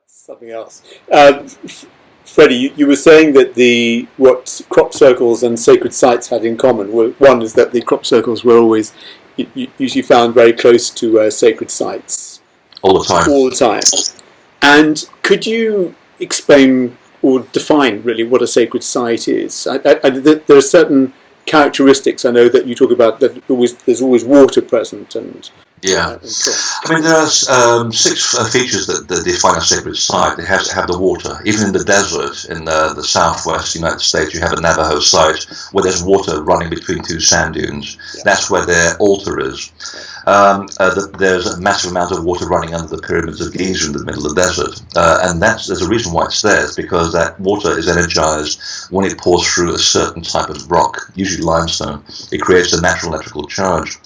Something else. Freddie, you were saying that what crop circles and sacred sites had in common were, one is that the crop circles were always usually found very close to sacred sites. All the time. All the time. And could you explain or define really what a sacred site is? There are certain characteristics I know that you talk about, that there's always water present and yeah. So I mean, there are six features that define a sacred site. It has to have the water. Even in the desert, in the southwest United States, you have a Navajo site where there's water running between two sand dunes. Yeah. That's where their altar is. There's a massive amount of water running under the pyramids of Giza in the middle of the desert. And there's a reason why it's there. It's because that water is energized when it pours through a certain type of rock, usually limestone. It creates a natural electrical charge.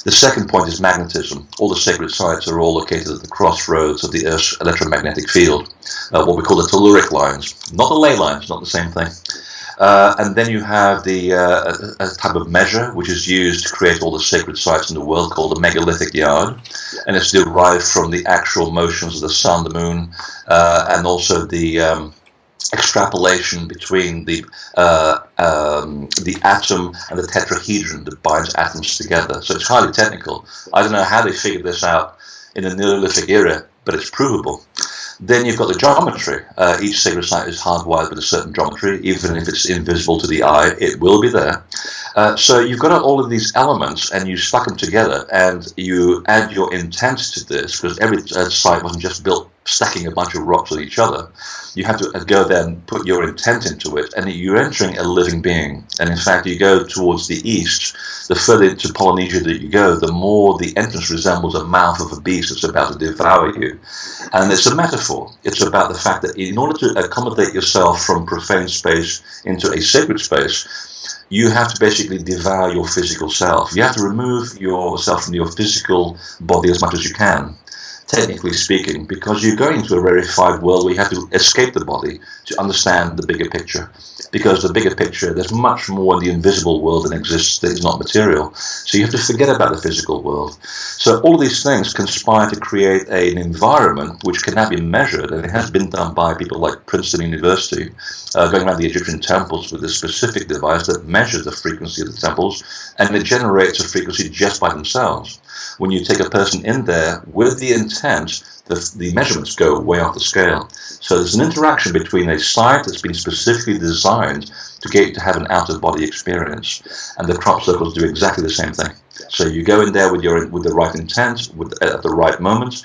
The second point is magnetism. All the sacred sites are all located at the crossroads of the Earth's electromagnetic field, what we call the telluric lines, not the ley lines, not the same thing. And then you have a type of measure which is used to create all the sacred sites in the world called the megalithic yard, and it's derived from the actual motions of the sun, the moon, and also the extrapolation between the atom and the tetrahedron that binds atoms together. So it's highly technical. I don't know how they figured this out in the Neolithic era, but it's provable. Then you've got the geometry. Each sacred site is hardwired with a certain geometry. Even if it's invisible to the eye, it will be there. So you've got all of these elements, and you stack them together, and you add your intent to this, because every site wasn't just built stacking a bunch of rocks on each other. You have to go there and put your intent into it, and you're entering a living being. And in fact, you go towards the east, the further into Polynesia that you go, the more the entrance resembles a mouth of a beast that's about to devour you. And it's a metaphor. It's about the fact that in order to accommodate yourself from profane space into a sacred space, you have to basically devour your physical self. You have to remove yourself from your physical body as much as you can, technically speaking, because you're going to a rarefied world where you have to escape the body to understand the bigger picture. Because the bigger picture, there's much more in the invisible world than exists that is not material. So you have to forget about the physical world. So all of these things conspire to create an environment which cannot be measured, and it has been done by people like Princeton University, going around the Egyptian temples with a specific device that measures the frequency of the temples, and it generates a frequency just by themselves. When you take a person in there with the intent, the measurements go way off the scale. So there's an interaction between a site that's been specifically designed to get you to have an out-of-body experience, and the crop circles do exactly the same thing. So you go in there with the right intent, at the right moment.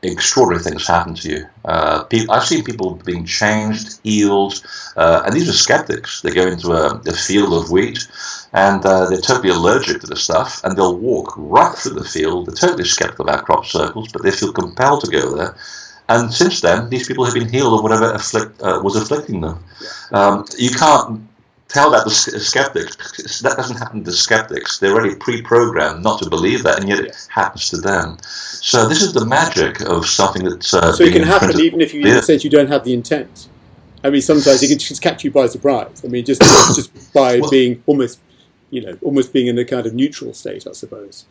Extraordinary things happen to you. I've seen people being changed, healed, and these are skeptics. They go into a field of wheat, and they're totally allergic to the stuff, and they'll walk right through the field. They're totally skeptical about crop circles, but they feel compelled to go there. And since then, these people have been healed of whatever was afflicting them. You can't tell that to skeptics. That doesn't happen to the skeptics. They're already pre-programmed not to believe that, and yet it happens to them. So this is the magic of something that's so it can happen even if you, in a sense, you don't have the intent. I mean, sometimes it can just catch you by surprise. I mean, just by being almost being in a kind of neutral state, I suppose.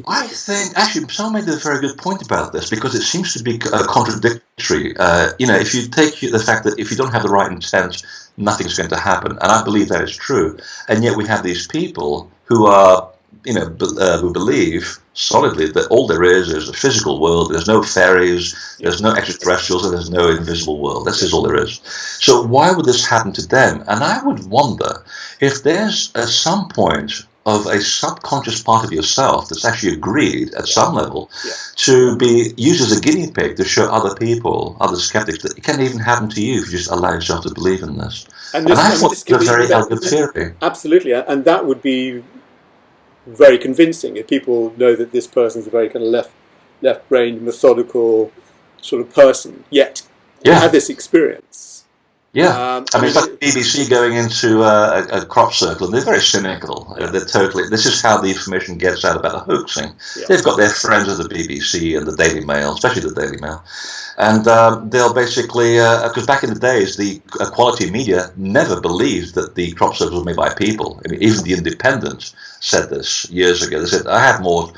I think, actually, someone made a very good point about this, because it seems to be contradictory. If you take the fact that if you don't have the right intent, nothing's going to happen, and I believe that is true, and yet we have these people who are, who believe solidly that all there is a physical world. There's no fairies, there's no extraterrestrials, and there's no invisible world. This is all there is. So why would this happen to them? And I would wonder if there's at some point of a subconscious part of yourself that's actually agreed at some level to be used as a guinea pig to show other people, other skeptics, that it can even happen to you if you just allow yourself to believe in this. And I thought it's a very elegant theory. Absolutely, and that would be very convincing if people know that this person's a very kind of left-brained, methodical sort of person, yet had this experience. Yeah, I mean, it's like the BBC going into a crop circle, and they're very cynical. They're totally. This is how the information gets out about the hoaxing. Yeah. They've got their friends at the BBC and the Daily Mail, especially the Daily Mail, and they'll basically, because back in the days, the quality media never believed that the crop circles were made by people. I mean, even the Independent said this years ago. They said, "I have more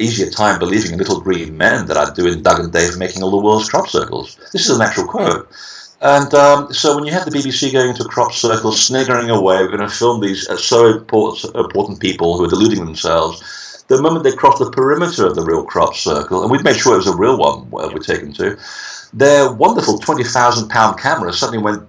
easier time believing in little green men than I do in Doug and Dave making all the world's crop circles." This is an actual quote. And so when you have the BBC going into a crop circle, sniggering away, we're going to film these so important people who are deluding themselves, the moment they cross the perimeter of the real crop circle, and we've made sure it was a real one we're taken to, their wonderful £20,000 cameras suddenly went,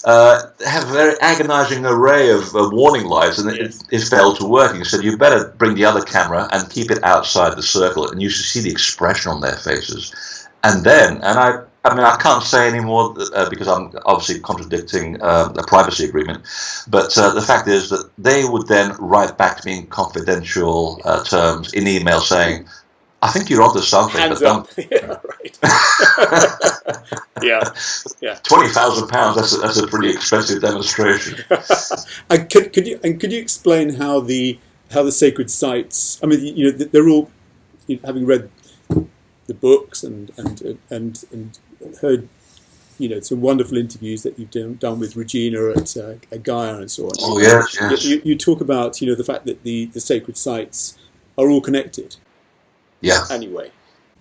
have a very agonizing array of warning lights, and it failed to work. And he said, you better bring the other camera and keep it outside the circle. And you should see the expression on their faces. And then, I mean, I can't say any more because I'm obviously contradicting a privacy agreement, but the fact is that they would then write back to me in confidential terms in email saying, I think you're onto something. Hands up. Yeah, right. yeah. £20,000, that's a pretty expensive demonstration. Could you explain how the sacred sites, I mean, you know, they're all, having read the books and heard, you know, some wonderful interviews that you've done with Regina at Gaia and so on. Oh yes. You talk about, you know, the fact that the sacred sites are all connected. Yeah. Anyway,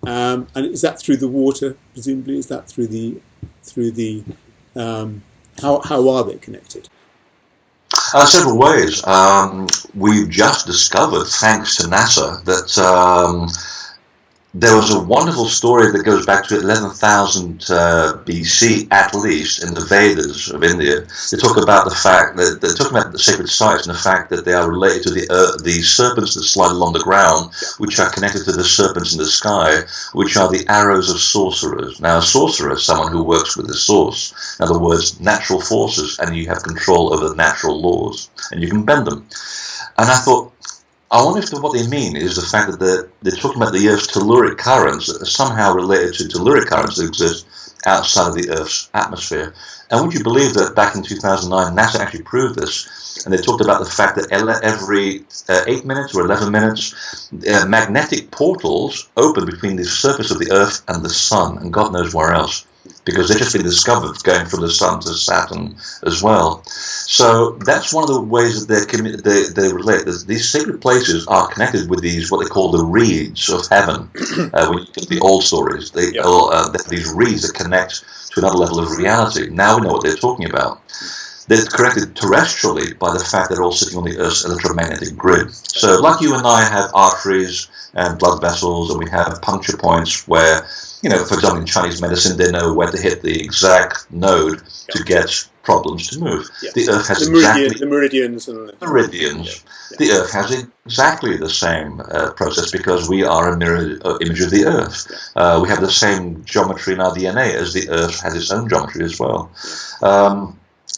and is that through the water? Presumably, is that through the how are they connected? Several ways. We've just discovered, thanks to NASA, that there was a wonderful story that goes back to 11,000 BC, at least, in the Vedas of India. They talk about the fact that they're talking about the sacred sites and the fact that they are related to the serpents that slide along the ground, which are connected to the serpents in the sky, which are the arrows of sorcerers. Now, a sorcerer is someone who works with the source. In other words, natural forces, and you have control over the natural laws, and you can bend them. And I thought, I wonder if what they mean is the fact that they're talking about the Earth's telluric currents that are somehow related to telluric currents that exist outside of the Earth's atmosphere. And would you believe that back in 2009, NASA actually proved this? And they talked about the fact that every 8 minutes or 11 minutes, magnetic portals open between the surface of the Earth and the Sun, and God knows where else, because they've just been discovered going from the Sun to Saturn as well. So that's one of the ways that they relate. These sacred places are connected with these, what they call the reeds of heaven. When you get the old stories, they have these reeds that connect to another level of reality. Now we know what they're talking about. They're connected terrestrially by the fact that they're all sitting on the Earth's electromagnetic grid. So like you and I have arteries and blood vessels, and we have puncture points where, you know, for example, in Chinese medicine, they know where to hit the exact node to get problems to move. Yeah. The Earth has the meridians. The Earth has exactly the same process because we are a mirror image of the Earth. Yeah. We have the same geometry in our DNA as the Earth has its own geometry as well. Yeah.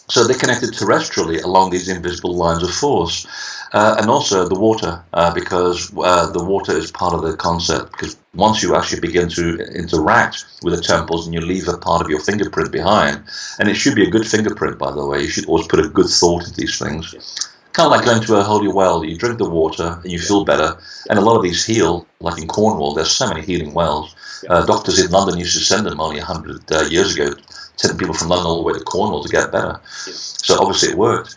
So they're connected terrestrially along these invisible lines of force. And also the water, because the water is part of the concept, because once you actually begin to interact with the temples and you leave a part of your fingerprint behind, and it should be a good fingerprint, by the way, you should always put a good thought into these things. Kind of like going to a holy well, you drink the water and you feel better, and a lot of these heal, like in Cornwall, there's so many healing wells. Doctors in London used to send them only 100 years ago, sending people from London all the way to Cornwall to get better. So obviously it worked.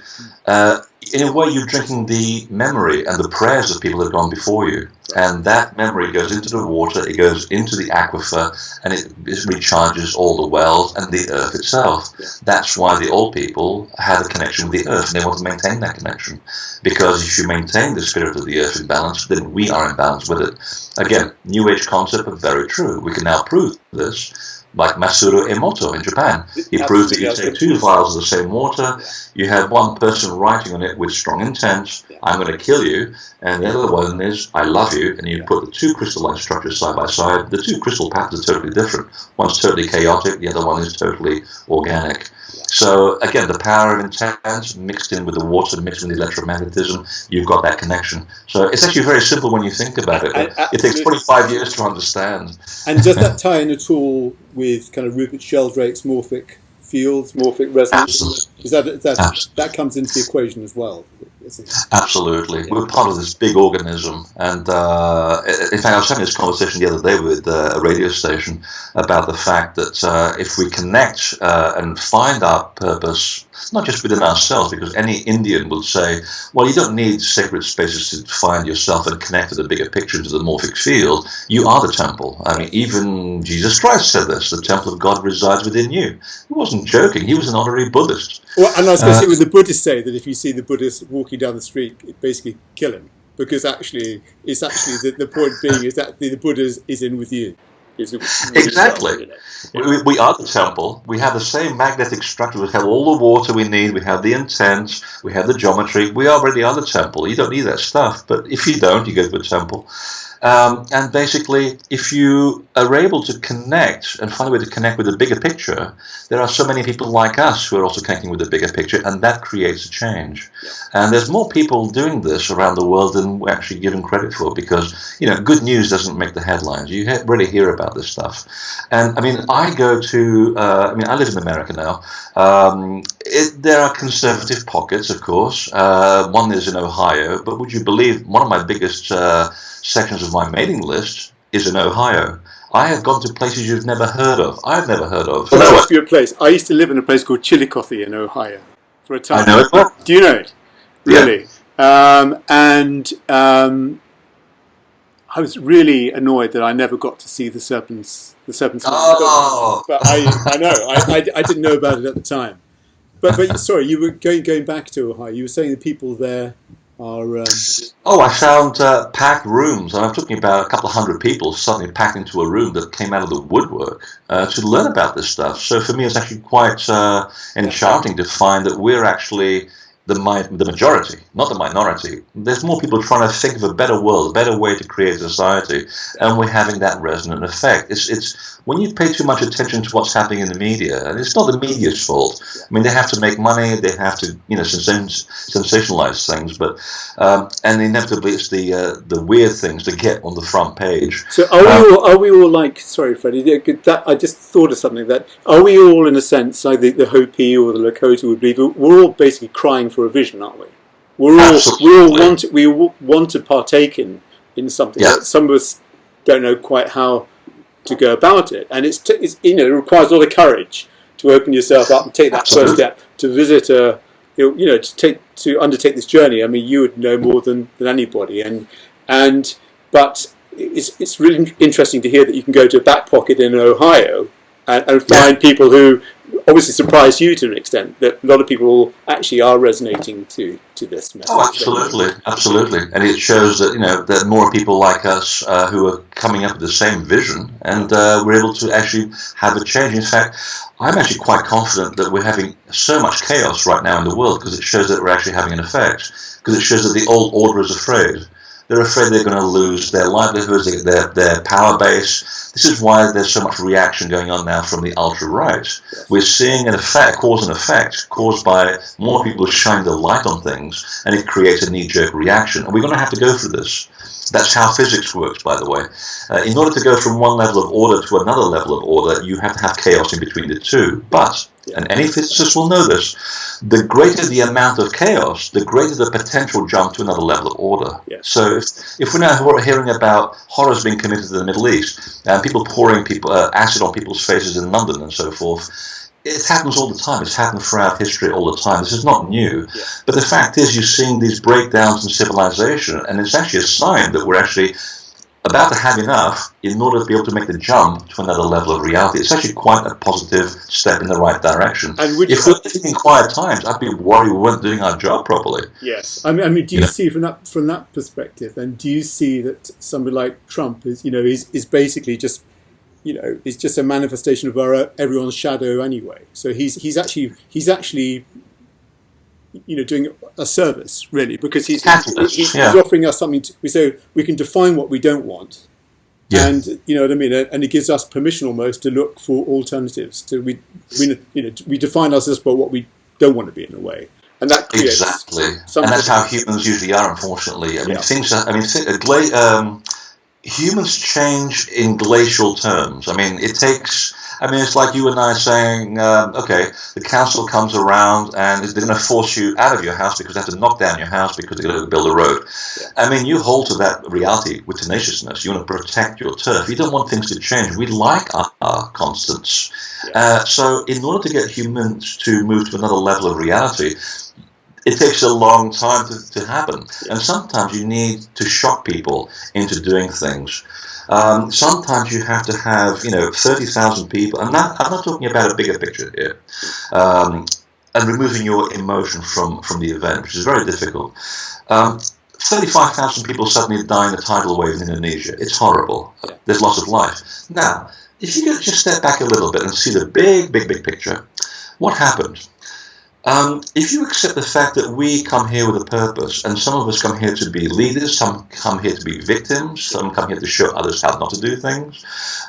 In a way, you're drinking the memory and the prayers of people that have gone before you. And that memory goes into the water, it goes into the aquifer, and it recharges all the wells and the earth itself. That's why the old people had a connection with the earth, and they want to maintain that connection. Because if you maintain the spirit of the earth in balance, then we are in balance with it. Again, New Age concept, but very true. We can now prove this. Like Masaru Emoto in Japan. He proved that you take 2 vials of the same water, you have one person writing on it with strong intent, I'm going to kill you, and the other one is, I love you, and you put the 2 crystalline structures side by side. The 2 crystal patterns are totally different. One's totally chaotic, the other one is totally organic. So again, the power of intent mixed in with the water, mixed in the electromagnetism, you've got that connection. So it's actually very simple when you think about it. It takes 25 years to understand. And does that tie in at all with kind of Rupert Sheldrake's morphic fields, morphic resonance. Absolutely. That comes into the equation as well? Absolutely. Yeah. We're part of this big organism. And in fact, I was having this conversation the other day with a radio station about the fact that if we connect and find our purpose, not just within ourselves, because any Indian would say, well, you don't need sacred spaces to find yourself and connect to the bigger picture, to the morphic field. You are the temple. I mean, even Jesus Christ said this, the temple of God resides within you. He wasn't joking. He was an honorary Buddhist. Well, and I was going to say, with the Buddhists say that if you see the Buddhist walking down the street, basically kill him, because actually the point being is that the Buddha is in with you. Exactly. We are the temple. We have the same magnetic structure. We have all the water we need. We have the intent. We have the geometry. We already are the temple. You don't need that stuff. But if you don't, you go to a temple. And basically, if you are able to connect and find a way to connect with the bigger picture, there are so many people like us who are also connecting with the bigger picture, and that creates a change. Yeah. And there's more people doing this around the world than we're actually given credit for, because, good news doesn't make the headlines. You really hear about this stuff. And, I mean, I live in America now. There are conservative pockets, of course. One is in Ohio, but would you believe one of my biggest sections of my mailing list is in Ohio. I have gone to places you've never heard of. I've never heard of. Well, that must be a place. I used to live in a place called Chillicothe in Ohio for a time. I know it well. Do you know it? Really? Yeah. I was really annoyed that I never got to see the serpent's Oh. But I know. I didn't know about it at the time. But sorry, you were going back to Ohio. You were saying the people there are... I found packed rooms, and I'm talking about a couple of hundred people suddenly packed into a room that came out of the woodwork to learn about this stuff. So for me, it's actually quite enchanting to find that we're actually the majority, not the minority. There's more people trying to think of a better world, a better way to create a society, and we're having that resonant effect. It's when you pay too much attention to what's happening in the media, and it's not the media's fault. I mean, they have to make money, they have to, sensationalize things, but and inevitably it's the weird things to get on the front page. So are we all like? Sorry, Freddie. I just thought of something. That are we all in a sense like the Hopi or the Lakota would believe? We're all basically crying for a vision, aren't we? We all want to partake in something. Yeah. That some of us don't know quite how to go about it, and it requires a lot of courage to open yourself up and take that first step to visit to undertake this journey. I mean, you would know more than anybody, but it's really interesting to hear that you can go to a back pocket in Ohio and find people who obviously surprised you to an extent, that a lot of people actually are resonating to this message. Oh, absolutely. And it shows that that more people like us who are coming up with the same vision, and we're able to actually have a change. In fact, I'm actually quite confident that we're having so much chaos right now in the world because it shows that we're actually having an effect, because it shows that the old order is afraid. They're afraid they're going to lose their livelihoods, their power base. This is why there's so much reaction going on now from the ultra-right. Yes. We're seeing an effect, cause and effect, caused by more people shining the light on things, and it creates a knee-jerk reaction. And we're going to have to go through this. That's how physics works, by the way. In order to go from one level of order to another level of order, you have to have chaos in between the two. But, and any physicist will know this, the greater the amount of chaos, the greater the potential jump to another level of order. Yes. So if we're now hearing about horrors being committed in the Middle East, and people pouring acid on people's faces in London and so forth, it happens all the time. It's happened throughout history all the time. This is not new. Yeah. But the fact is, you're seeing these breakdowns in civilization, and it's actually a sign that we're actually about to have enough in order to be able to make the jump to another level of reality. It's actually quite a positive step in the right direction. And if we're living in quiet times, I'd be worried we weren't doing our job properly. Yes. I mean, do you see from that perspective, and do you see that somebody like Trump is basically just is just a manifestation of everyone's shadow anyway. So he's actually doing a service really, because he's offering us something. So we can define what we don't want, and you know what I mean. And it gives us permission almost to look for alternatives. We define ourselves by what we don't want to be in a way. And that creates and that's how humans usually are, unfortunately. I mean, humans change in glacial terms. I mean, it takes I mean, it's like you and I saying, okay, the council comes around and they're going to force you out of your house because they have to knock down your house because they're going to build a road. Yeah. I mean, you hold to that reality with tenaciousness. You want to protect your turf. You don't want things to change. We like our constants. Yeah. So in order to get humans to move to another level of reality, it takes a long time to happen. And sometimes you need to shock people into doing things. Sometimes you have to have, 30,000 people. I'm not talking about a bigger picture here. And removing your emotion from the event, which is very difficult. 35,000 people suddenly die in a tidal wave in Indonesia. It's horrible. There's loss of life. Now, if you could just step back a little bit and see the big picture, what happened? If you accept the fact that we come here with a purpose, and some of us come here to be leaders, some come here to be victims, some come here to show others how not to do things,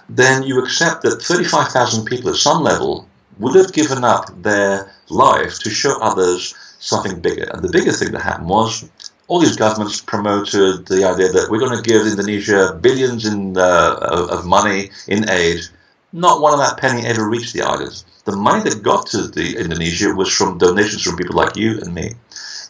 then you accept that 35,000 people at some level would have given up their life to show others something bigger. And the bigger thing that happened was all these governments promoted the idea that we're going to give Indonesia billions of money in aid. Not one of that penny ever reached the islands. The money that got to Indonesia was from donations from people like you and me.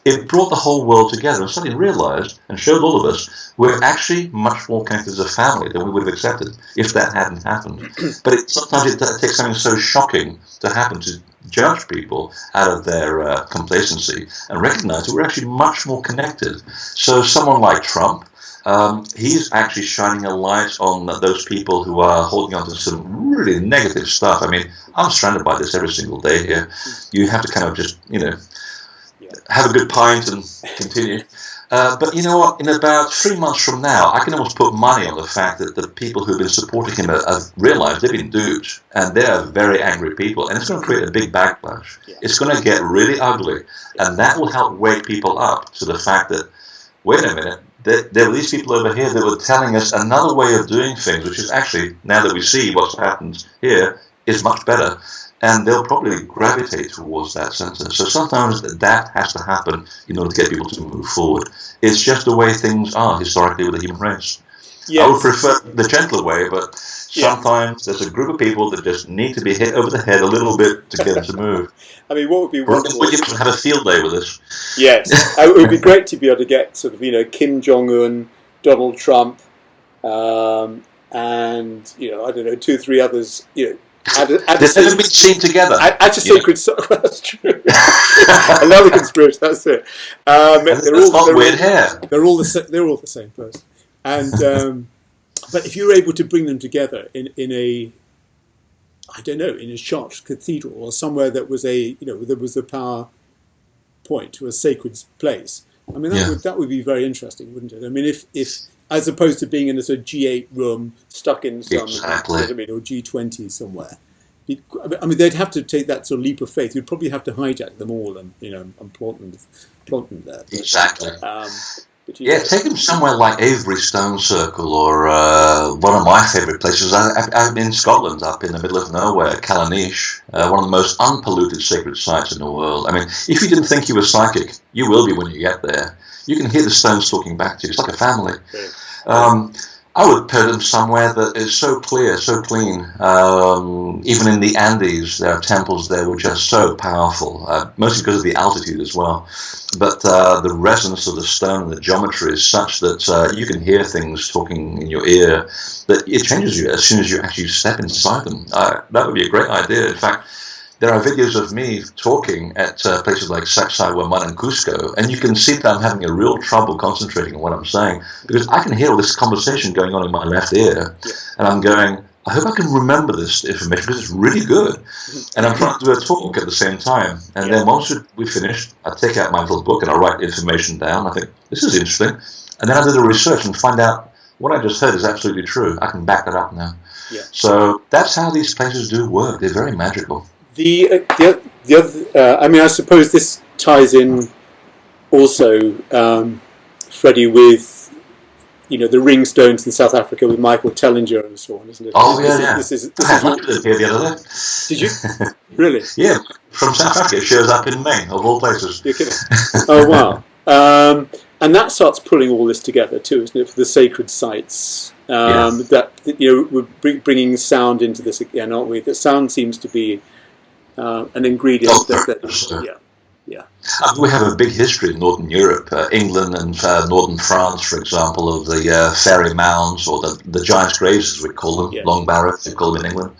It brought the whole world together and suddenly realized and showed all of us we're actually much more connected as a family than we would have accepted if that hadn't happened. But sometimes it takes something so shocking to happen to judge people out of their complacency and recognize that we're actually much more connected. So someone like Trump, he's actually shining a light on those people who are holding on to some really negative stuff. I mean, I'm surrounded by this every single day here. You have to kind of just, have a good pint and continue. But you know what? In about 3 months from now, I can almost put money on the fact that the people who've been supporting him have realized they've been duped, and they're very angry people, and it's going to create a big backlash. Yeah. It's going to get really ugly, and that will help wake people up to the fact that, wait a minute, there were these people over here that were telling us another way of doing things, which is actually, now that we see what's happened here, is much better. And they'll probably gravitate towards that center. So sometimes that has to happen in order to get people to move forward. It's just the way things are historically with the human race. Yes. I would prefer the gentler way, but sometimes there's a group of people that just need to be hit over the head a little bit to get them to move. I mean, what would be wonderful? We can have a field day with this. Yes, it would be great to be able to get sort of, Kim Jong-un, Donald Trump, and, I don't know, 2 or 3 others, They've never been seen together. At a sacred site. That's true. Another conspiracy. That's it. They're all weird hair. They're all the same person. And but if you're able to bring them together in a church, cathedral, or somewhere that was there was a power point to a sacred place. I mean, that would be very interesting, wouldn't it? I mean, if as opposed to being in a sort of G8 room stuck in some, or G20 somewhere. I mean, they'd have to take that sort of leap of faith. You'd probably have to hijack them all and plot them there. But, exactly. Take them somewhere like Avebury Stone Circle, or one of my favourite places. I'm in Scotland, up in the middle of nowhere, Callanish, one of the most unpolluted sacred sites in the world. I mean, if you didn't think you were psychic, you will be when you get there. You can hear the stones talking back to you. It's like a family. I would put them somewhere that is so clear, so clean. Even in the Andes, there are temples there which are so powerful, mostly because of the altitude as well. But the resonance of the stone and the geometry is such that you can hear things talking in your ear, that it changes you as soon as you actually step inside them. That would be a great idea. In fact, there are videos of me talking at places like Sacsayhuaman and Cusco, and you can see that I'm having a real trouble concentrating on what I'm saying, because I can hear all this conversation going on in my left ear, and I'm going, I hope I can remember this information, because it's really good. And I'm trying to do a talk at the same time. And then once we finish, I take out my little book and I write information down. I think, this is interesting. And then I do the research and find out what I just heard is absolutely true. I can back that up now. Yeah. So that's how these places do work. They're very magical. The other, I mean, I suppose this ties in also, Freddie, with the ring stones in South Africa with Michael Tellinger and so on, isn't it? Oh yeah. This is I lived here the other day. Did you really? Yeah, from South Africa. It shows up in Maine, of all places. You're kidding? Oh wow! And that starts pulling all this together too, isn't it? For the sacred sites that we're bringing sound into this again, aren't we? That sound seems to be an ingredient. We have a big history in Northern Europe, England and Northern France, for example, of the fairy mounds, or the giant's graves, as we call them, long barrows, they call them in England.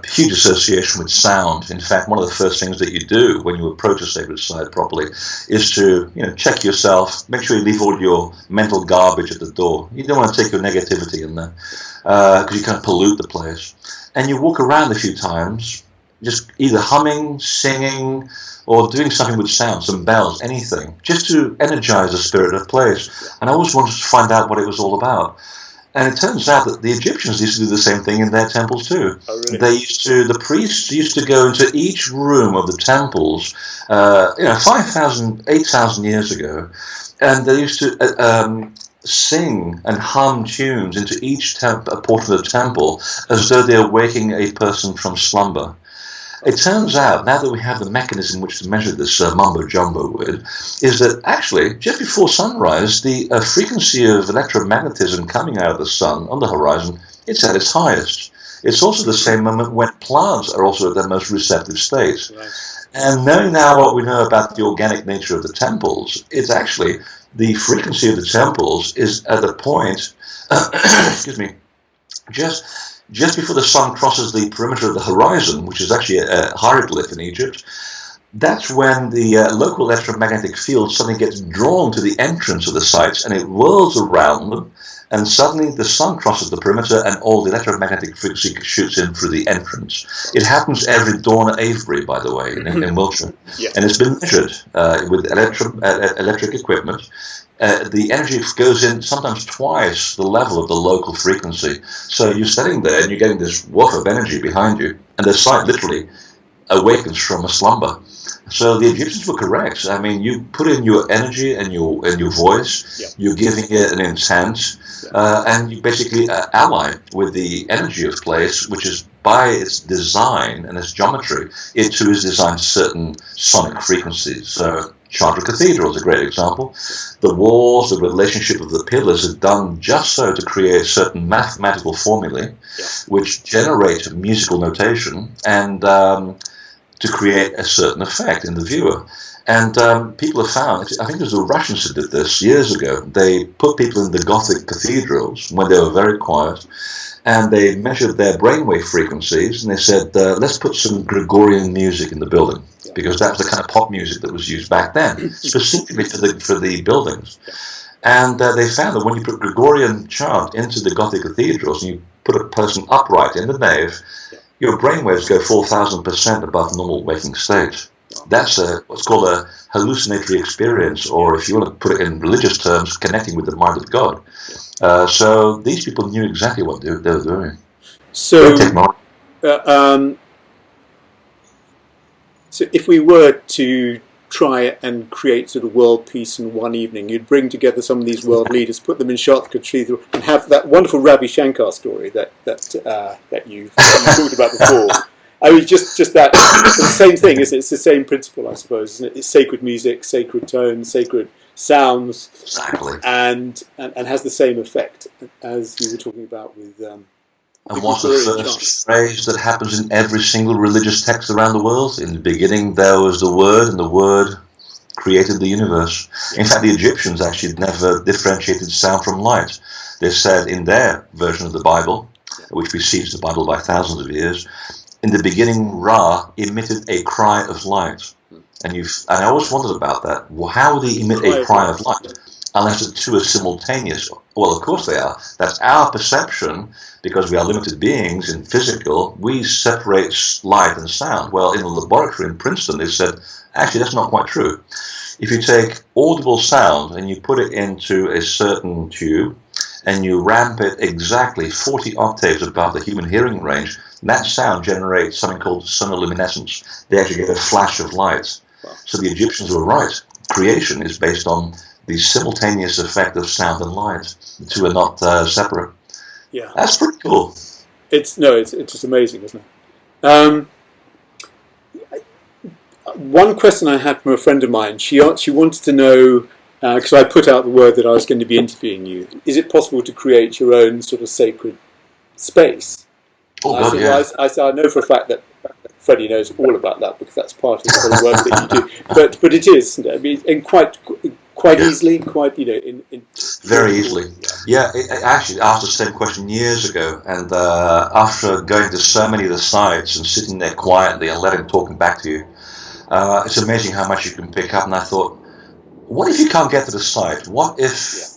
Huge association with sound. In fact, one of the first things that you do when you approach a sacred site properly is to check yourself, make sure you leave all your mental garbage at the door. You don't want to take your negativity in there because you can't pollute the place. And you walk around a few times, just either humming, singing, or doing something with sound, some bells, anything, just to energize the spirit of the place. And I always wanted to find out what it was all about. And it turns out that the Egyptians used to do the same thing in their temples too. Oh, really? The priests used to go into each room of the temples, 5,000, 8,000 years ago, and they used to sing and hum tunes into each portion of the temple as though they were waking a person from slumber. It turns out, now that we have the mechanism which to measure this mumbo-jumbo with, is that actually, just before sunrise, the frequency of electromagnetism coming out of the sun on the horizon, it's at its highest. It's also the same moment when plants are also at their most receptive state. Right. And knowing now what we know about the organic nature of the temples, it's actually the frequency of the temples is at a point, excuse me, just before the sun crosses the perimeter of the horizon, which is actually a hieroglyph in Egypt. That's when the local electromagnetic field suddenly gets drawn to the entrance of the sites, and it whirls around them, and suddenly the sun crosses the perimeter and all the electromagnetic frequency shoots in through the entrance. It happens every dawn at Avebury, by the way, in Wiltshire. Yeah. And it's been measured with electric equipment. The energy goes in sometimes twice the level of the local frequency. So you're sitting there and you're getting this woof of energy behind you, and the site literally awakens from a slumber. So the Egyptians were correct. I mean, you put in your energy and your voice, you're giving it an intent, and you basically ally with the energy of place, which is by its design and its geometry, it too is designed to certain sonic frequencies. So Chartres Cathedral is a great example. The walls, the relationship of the pillars are done just so to create certain mathematical formulae which generate musical notation and to create a certain effect in the viewer. And people have found, I think it was the Russians who did this years ago, they put people in the Gothic cathedrals when they were very quiet, and they measured their brainwave frequencies, and they said, let's put some Gregorian music in the building, because that was the kind of pop music that was used back then, specifically for the buildings. And they found that when you put Gregorian chant into the Gothic cathedrals, and you put a person upright in the nave, your brainwaves go 4,000% above normal waking state. That's what's called a hallucinatory experience, or if you want to put it in religious terms, connecting with the mind of God. So these people knew exactly what they were doing. So if we were to try and create sort of world peace in one evening, you'd bring together some of these world leaders, put them in Chartres Cathedral, and have that wonderful Ravi Shankar story that you talked about before. I mean, just that, it's the same thing, isn't it? It's the same principle, I suppose, isn't it? It's sacred music, sacred tones, sacred sounds, exactly, and has the same effect as you were talking about with. And what's the first phrase that happens in every single religious text around the world? In the beginning, there was the Word, and the Word created the universe. In fact, the Egyptians actually never differentiated sound from light. They said in their version of the Bible, which precedes the Bible by thousands of years, in the beginning, Ra emitted a cry of light. And I always wondered about that. Well, how would he emit a cry of light? Unless the two are simultaneous. Well, of course they are. That's our perception, because we are limited beings in physical. We separate light and sound. Well, in a laboratory in Princeton, they said, actually, that's not quite true. If you take audible sound and you put it into a certain tube, and you ramp it exactly 40 octaves above the human hearing range, that sound generates something called sonoluminescence. They actually get a flash of light. So the Egyptians were right. Creation is based on the simultaneous effect of sound and light. The two are not separate. Yeah, that's pretty cool. It's just amazing, isn't it? One question I had from a friend of mine. She wanted to know because I put out the word that I was going to be interviewing you. Is it possible to create your own sort of sacred space? Oh, God, said, yeah. I said, I know for a fact that Freddie knows all about that because that's part of the work that you do. But it is, I mean, and quite easily, very easily. Yeah, I actually asked the same question years ago, and after going to so many of the sites and sitting there quietly and letting talking back to you, it's amazing how much you can pick up. And I thought, what if you can't get to the site? What if?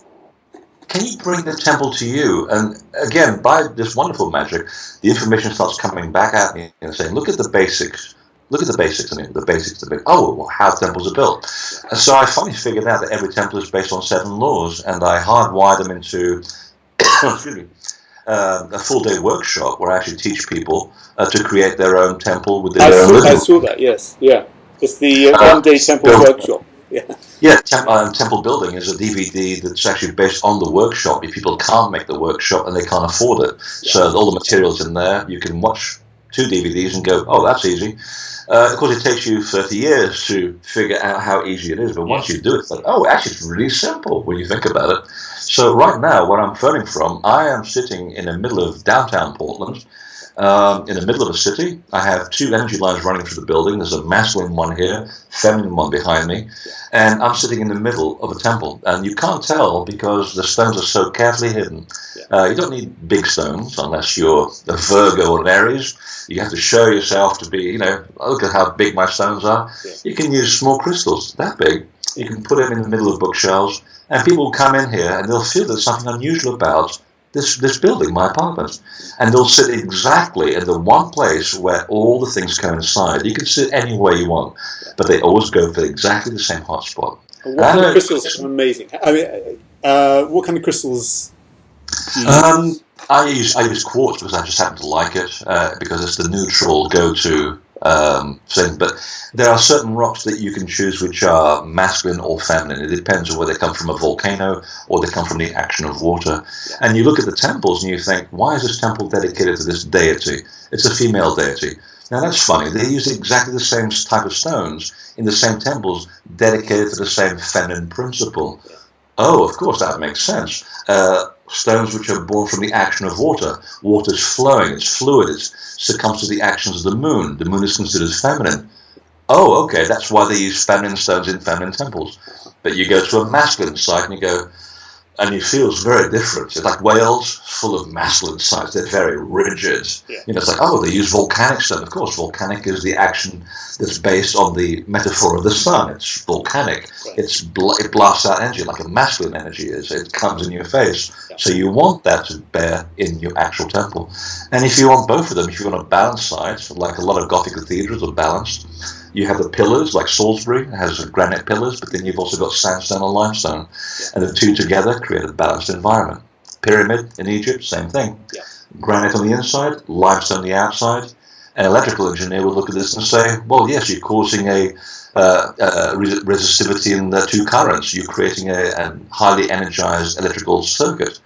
Can you bring the temple to you? And again, by this wonderful magic, the information starts coming back at me and saying, look at the basics. Look at the basics. I mean, the basics. How temples are built. And so I finally figured out that every temple is based on 7 laws, and I hardwired them into excuse me, a full-day workshop where I actually teach people to create their own temple within their own living. I saw that, yes. Yeah. It's the one-day temple workshop. Yeah, Temple Building is a DVD that's actually based on the workshop. If people can't make the workshop and they can't afford it, so all the materials in there, you can watch 2 DVDs and go, oh, that's easy. Of course, it takes you 30 years to figure out how easy it is, but once you do it, it's like, oh, actually, it's really simple when you think about it. So right now, where I'm phoning from, I am sitting in the middle of downtown Portland, in the middle of a city. I have 2 energy lines running through the building. There's a masculine one here, feminine one behind me, and I'm sitting in the middle of a temple. And you can't tell because the stones are so carefully hidden. You don't need big stones unless you're a Virgo or an Aries. You have to show yourself to be, look at how big my stones are. You can use small crystals that big. You can put them in the middle of bookshelves, and people will come in here and they'll feel there's something unusual about this building, my apartment, and they'll sit exactly in the one place where all the things coincide. You can sit anywhere you want, but they always go for exactly the same hotspot. What kind of crystals are amazing? I mean, what kind of crystals do you use? I use quartz because I just happen to like it because it's the neutral go-to thing. But there are certain rocks that you can choose which are masculine or feminine. It depends on whether they come from a volcano or they come from the action of water. And you look at the temples and you think, why is this temple dedicated to this deity? It's a female deity. Now that's funny. They use exactly the same type of stones in the same temples dedicated to the same feminine principle. Oh, of course, that makes sense. Stones which are born from the action of water. Water's flowing, it's fluid, it succumbs to the actions of the moon. The moon is considered feminine. Oh, okay, that's why they use feminine stones in feminine temples. But you go to a masculine site and you go, and it feels very different. It's like Wales, full of masculine sites. They're very rigid. It's like, oh, they use volcanic stone. Of course, volcanic is the action that's based on the metaphor of the sun. It's volcanic. It blasts out energy like a masculine energy is. It comes in your face. So you want that to bear in your actual temple. And if you want both of them, if you want a balanced site, like a lot of Gothic cathedrals are balanced, you have the pillars, like Salisbury has granite pillars, but then you've also got sandstone and limestone. And the 2 together create a balanced environment. Pyramid in Egypt, same thing. Granite on the inside, limestone on the outside. An electrical engineer would look at this and say, well, yes, you're causing a resistivity in the 2 currents. You're creating a highly energized electrical circuit.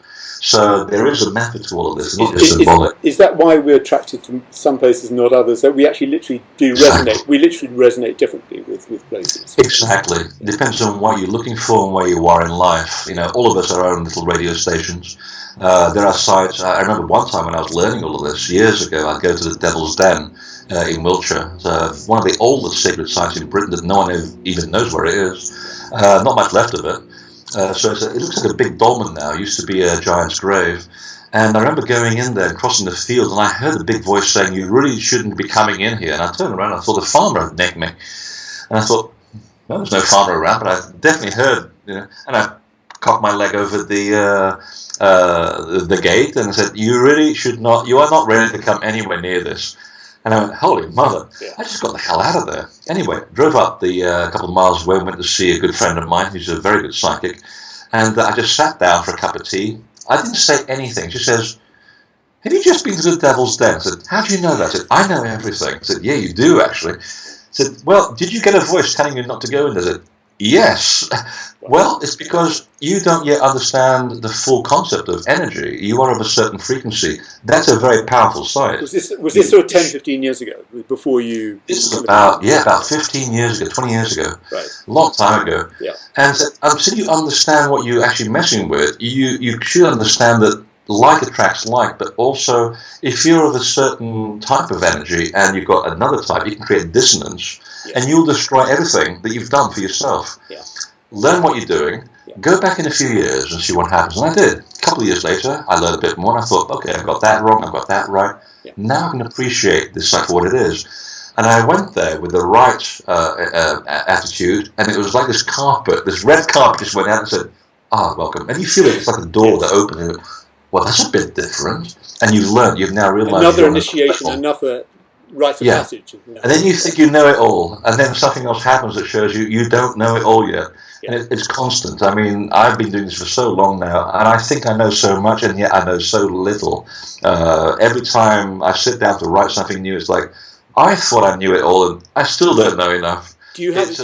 So there is a method to all of this, not just symbolic. Is that why we're attracted to some places and not others? That we actually literally do resonate. We literally resonate differently with places. Exactly. It depends on what you're looking for and where you are in life. All of us are our own little radio stations. There are sites. I remember one time when I was learning all of this years ago, I'd go to the Devil's Den in Wiltshire. It's one of the oldest sacred sites in Britain that no one even knows where it is. Not much left of it. So it looks like a big dolmen now. It used to be a giant's grave. And I remember going in there and crossing the field, and I heard a big voice saying, you really shouldn't be coming in here. And I turned around and I thought the farmer had nicked me. And I thought, well, there's no farmer around, but I definitely heard, and I cocked my leg over the gate and I said, you are not ready to come anywhere near this. And I went, holy mother, I just got the hell out of there. Anyway, drove up the couple of miles away and went to see a good friend of mine who's a very good psychic. And I just sat down for a cup of tea. I didn't say anything. She says, have you just been to the Devil's Den? I said, how do you know that? I said, I know everything. I said, yeah, you do actually. I said, well, did you get a voice telling you not to go in? I said, Yes. Well, it's because you don't yet understand the full concept of energy. You are of a certain frequency. That's a very powerful site. Was this sort of 10, 15 years ago, before you... This is about 15 years ago, 20 years ago. Right. A long time ago. Yeah. And until you understand what you're actually messing with, you should understand that like attracts like, but also if you're of a certain type of energy and you've got another type, you can create dissonance, and you'll destroy everything that you've done for yourself. Yeah. Learn what you're doing, go back in a few years and see what happens. And I did. A couple of years later, I learned a bit more, and I thought, okay, I've got that wrong, I've got that right. Yeah. Now I can appreciate this site for what it is. And I went there with the right attitude, and it was like this carpet, this red carpet just went out and said, welcome. And you feel it, it's like a door that opens, and well, that's a bit different. And you've learned, you've now realized... Another initiation, another rite of passage. And then you think you know it all, and then something else happens that shows you don't know it all yet. Yeah. And it's constant. I mean, I've been doing this for so long now, and I think I know so much, and yet I know so little. Every time I sit down to write something new, it's like, I thought I knew it all, and I still don't know enough. Do you have